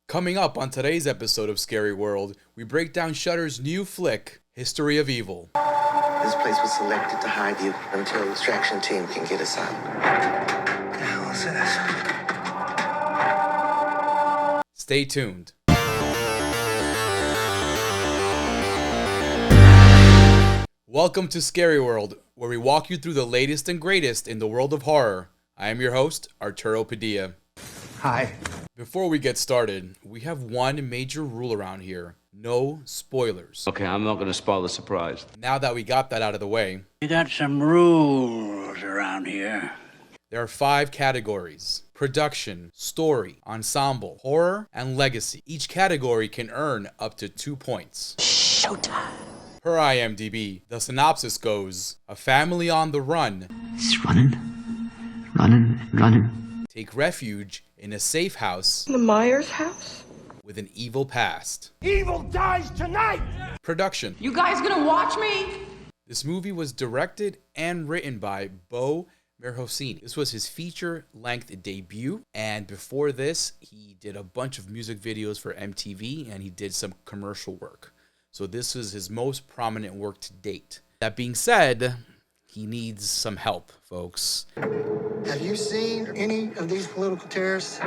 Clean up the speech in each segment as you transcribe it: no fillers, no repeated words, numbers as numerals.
Coming up on today's episode of Scary World, we break down Shudder's new flick, History of Evil. This place was selected to hide you until the extraction team can get us out. What the hell is this? Stay tuned. Welcome to Scary World, where we walk you through the latest and greatest in the world of horror. I am your host, Arturo Padilla. Hi. Before we get started, we have one major rule around here. No spoilers. Okay, I'm not going to spoil the surprise. Now that we got that out of the way, You got some rules around here. there are 5 categories: production, story, ensemble, horror, and legacy. Each category can earn up to 2 points. Showtime. Per IMDb, the synopsis goes, a family on the run It's running. take refuge in a safe house The Myers house? with an evil past. Evil dies tonight! Production. You guys gonna watch me? This movie was directed and written by Bo Merhosini. This was his feature-length debut, and before this, he did a bunch of music videos for MTV, and he did some commercial work. So this was his most prominent work to date. That being said, he needs some help, folks. Have you seen any of these political terrorists?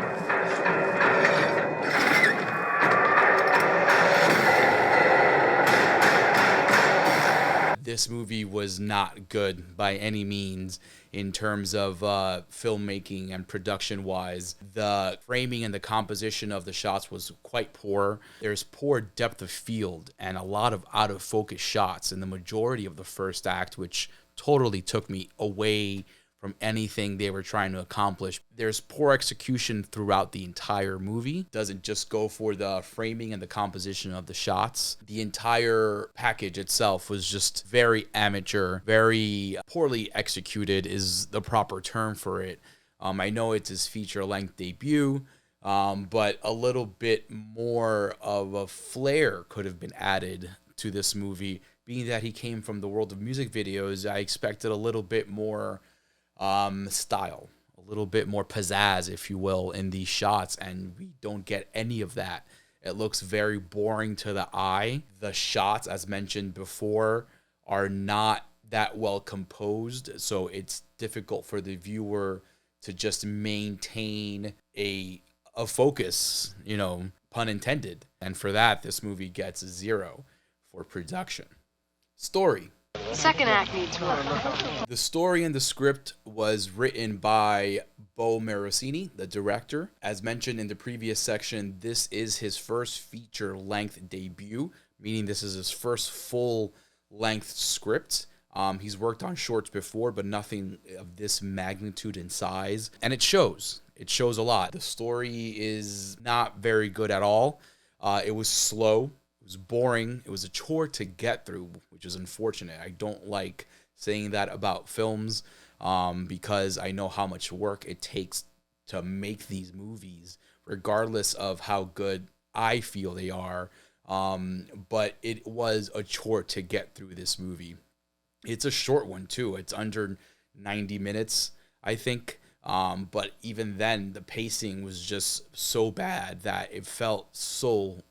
This movie was not good by any means in terms of filmmaking and production-wise. The framing and the composition of the shots was quite poor. There's poor depth of field and a lot of out-of-focus shots in the majority of the first act, which totally took me away from anything they were trying to accomplish. There's poor execution throughout the entire movie. Doesn't just go for the framing and the composition of the shots. The entire package itself was just very amateur, very poorly executed is the proper term for it. I know it's his feature-length debut, but a little bit more of a flair could have been added to this movie. Being that he came from the world of music videos, I expected a little bit more style, a little bit more pizzazz, if you will, in these shots, and we don't get any of that. It looks very boring to the eye. The shots, as mentioned before, are not that well composed, so it's difficult for the viewer to just maintain a focus, pun intended. And for that, this movie gets 0 for production. Story. Second act needs work. The story and the script was written by Bo Merhosini, the director. As mentioned in the previous section, this is his first feature-length debut, meaning this is his first full-length script. He's worked on shorts before, but nothing of this magnitude and size. And it shows. It shows a lot. The story is not very good at all. It was slow. It was boring. It was a chore to get through, which is unfortunate. I don't like saying that about films because I know how much work it takes to make these movies, regardless of how good I feel they are. But it was a chore to get through this movie. It's a short one, too. It's under 90 minutes, I think. But even then, the pacing was just so bad that it felt so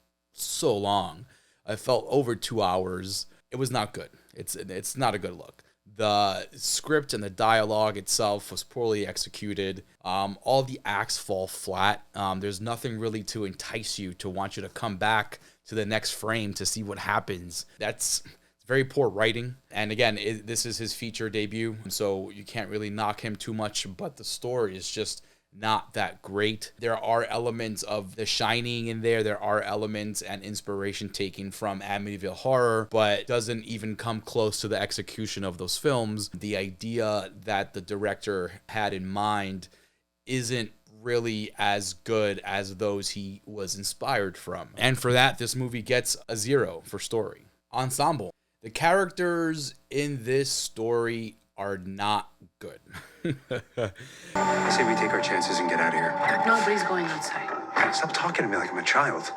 long. I felt over 2 hours. It was not good. It's not a good look. The script and the dialogue itself was poorly executed. All the acts fall flat. There's nothing really to entice you, to want you to come back to the next frame to see what happens. It's very poor writing. And again, this is his feature debut, so you can't really knock him too much, but the story is just not that great. There are elements of The Shining in there. There are elements and inspiration taken from Amityville Horror, but doesn't even come close to the execution of those films. The idea that the director had in mind isn't really as good as those he was inspired from. And for that, this movie gets a 0 for story. Ensemble. The characters in this story are not good. I say we take our chances and get out of here. Nobody's going outside. Stop talking to me like I'm a child.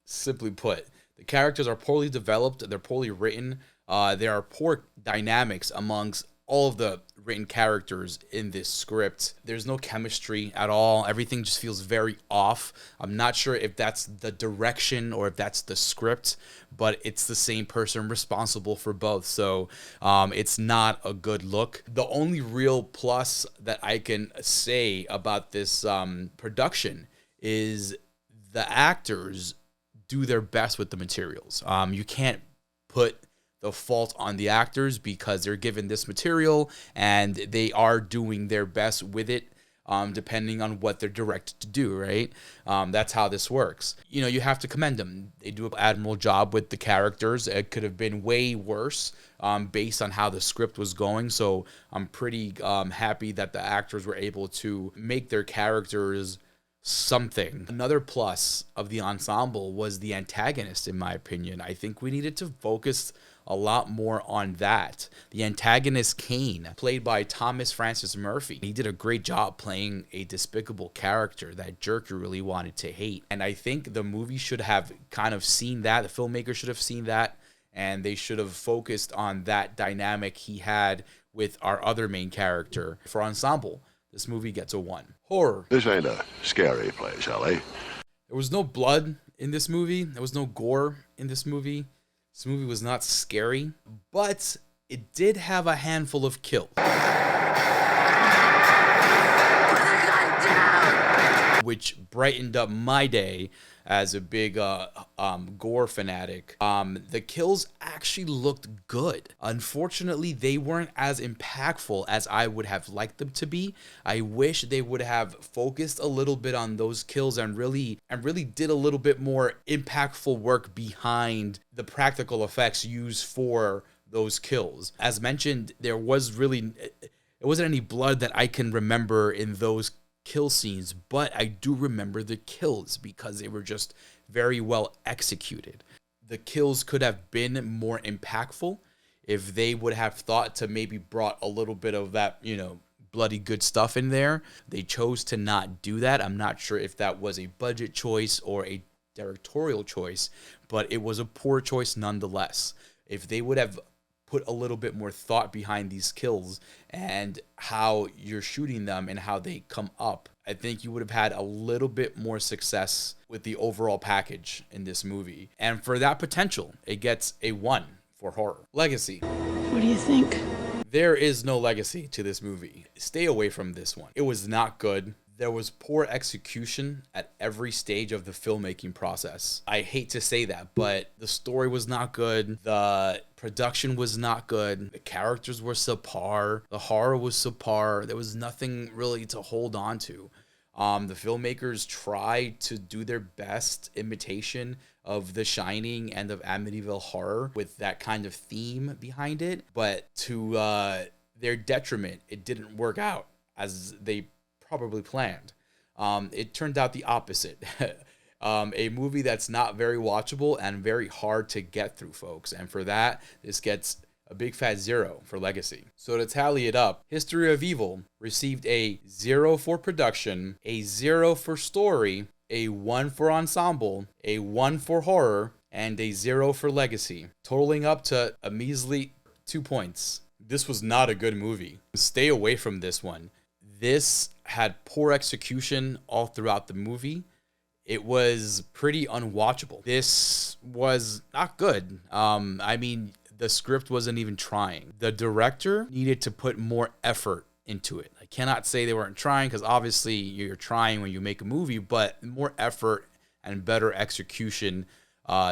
Simply put, the characters are poorly developed. They're poorly written. There are poor dynamics amongst all of the written characters in this script. There's no chemistry at all. Everything just feels very off. I'm not sure if that's the direction or if that's the script, but it's the same person responsible for both. So it's not a good look. The only real plus that I can say about this production is the actors do their best with the materials. You can't put the fault on the actors because they're given this material and they are doing their best with it, depending on what they're directed to do, right? That's how this works. You know, you have to commend them. They do an admirable job with the characters. It could have been way worse based on how the script was going. So I'm pretty happy that the actors were able to make their characters something. Another plus of the ensemble was the antagonist, in my opinion. I think we needed to focus a lot more on that. The antagonist, Kane, played by Thomas Francis Murphy. He did a great job playing a despicable character that Jerk really wanted to hate. And I think the movie should have kind of seen that. The filmmaker should have seen that. And they should have focused on that dynamic he had with our other main character. For Ensemble, this movie gets a 1. Horror. This ain't a scary place, Ellie. There was no blood in this movie. There was no gore in this movie. This movie was not scary, but it did have a handful of kills. Which brightened up my day as a big gore fanatic. The kills actually looked good. Unfortunately, they weren't as impactful as I would have liked them to be. I wish they would have focused a little bit on those kills and really did a little bit more impactful work behind the practical effects used for those kills. As mentioned, there wasn't any blood that I can remember in those kill scenes, but I do remember the kills because they were just very well executed. The kills could have been more impactful if they would have thought to maybe brought a little bit of that, bloody good stuff in there. They chose to not do that. I'm not sure if that was a budget choice or a directorial choice, but it was a poor choice nonetheless. If they would have put a little bit more thought behind these kills and how you're shooting them and how they come up, I think you would have had a little bit more success with the overall package in this movie. And for that potential, it gets a 1 for horror. Legacy. What do you think? There is no legacy to this movie. Stay away from this one. It was not good. There was poor execution at every stage of the filmmaking process. I hate to say that, but the story was not good. The production was not good. The characters were subpar. The horror was subpar. There was nothing really to hold on to. The filmmakers tried to do their best imitation of The Shining and of Amityville Horror with that kind of theme behind it, but to their detriment, it didn't work out as they probably planned. It turned out the opposite. A movie that's not very watchable and very hard to get through, folks. And for that, this gets a big fat 0 for Legacy. So to tally it up, History of Evil received a 0 for production, a 0 for story, a 1 for ensemble, a 1 for horror, and a 0 for Legacy, totaling up to a measly 2 points. This was not a good movie. Stay away from this one. This had poor execution all throughout the movie. It was pretty unwatchable. This was not good. The script wasn't even trying. The director needed to put more effort into it. I cannot say they weren't trying because obviously you're trying when you make a movie, but more effort and better execution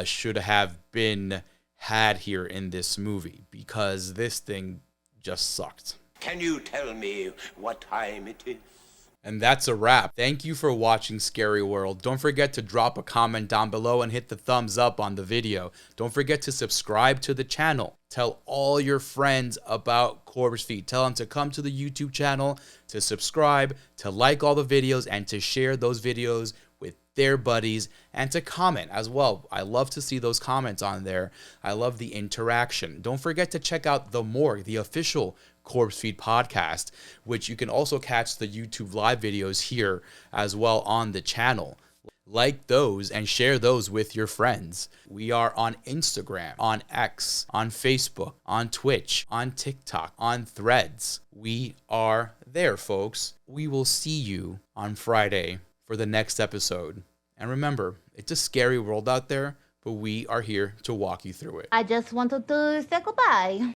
should have been had here in this movie because this thing just sucked. Can you tell me what time it is? And that's a wrap. Thank you for watching Scary World. Don't forget to drop a comment down below and hit the thumbs up on the video. Don't forget to subscribe to the channel. Tell all your friends about CorpseFeed. Tell them to come to the YouTube channel, to subscribe, to like all the videos, and to share those videos with their buddies, and to comment as well. I love to see those comments on there. I love the interaction. Don't forget to check out The Morgue, the official CorpseFeed podcast, which you can also catch the YouTube live videos here as well on the channel. like those and share those with your friends. We are on Instagram, on X, on Facebook, on Twitch, on TikTok, on Threads. We are there, folks. We will see you on Friday for the next episode. And remember, it's a scary world out there, but we are here to walk you through it. I just wanted to say goodbye.